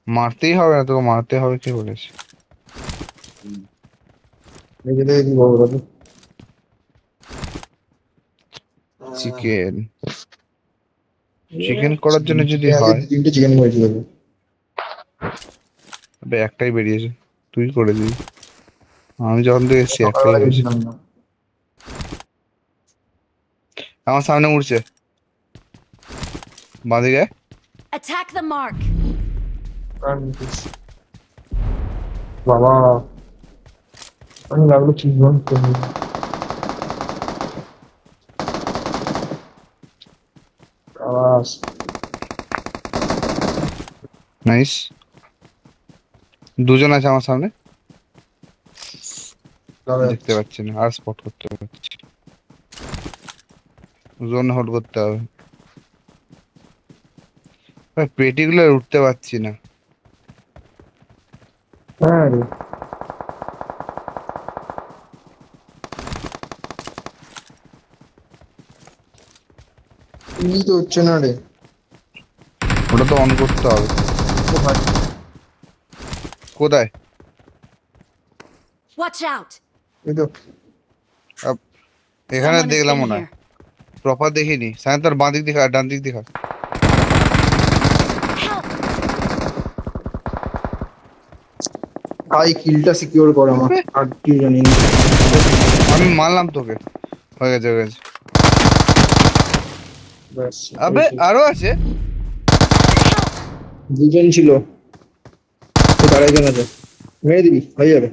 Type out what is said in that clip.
মারতেই হবে না, তোকে মারতে হবে কে বলেছে? দেখে দেখে কি বলবো বলো? চিকেন, চিকেন করার জন্য যদি আজকে হয়। 3টে চিকেন করেছি দেখো। আবে একটাই বেরিয়েছে, তুই করে দিবি। আমি যখন থেকে এসেছি একটাই সকালবেলা হয়েছে। গেছিলাম না। আমার সামনে উড়ছে, বাঁদিকে। Attack the mark. বাবা আমি লাগলো কি জন করবো। আওয়াজ নাইস, দুজন আছে আমার সামনে। দাঁড়া দেখতে যাচ্ছে। পাচ্ছি না, আর স্পট করতে পারছি। জোন হোল্ড করতে হবে। পেটিগুলো উঠতে পারছি না। হ্যাঁ রে এই তো হচ্ছে না রে। ওটা তো অন করতে হবে। ও ভাই কোথায়? Watch out. এই তো আপ- এখানে Someone has দেখলাম been মনে হয়, here. প্রপার দেখিনি। সায়ন তোর বাঁ দিক দেখা, ডান দিক দেখা। Help. ভাই কিলটা সিকিউর কর আমার আবে, আর কি জানি না। আমি মারলাম তোকে। হয়ে গেছে, হয়ে গেছে। ব্যাস আবে আরো আছে। Help. দুজন ছিল তো, আড়াইজন আছে, মেরে দিবি হয়ে যাবে।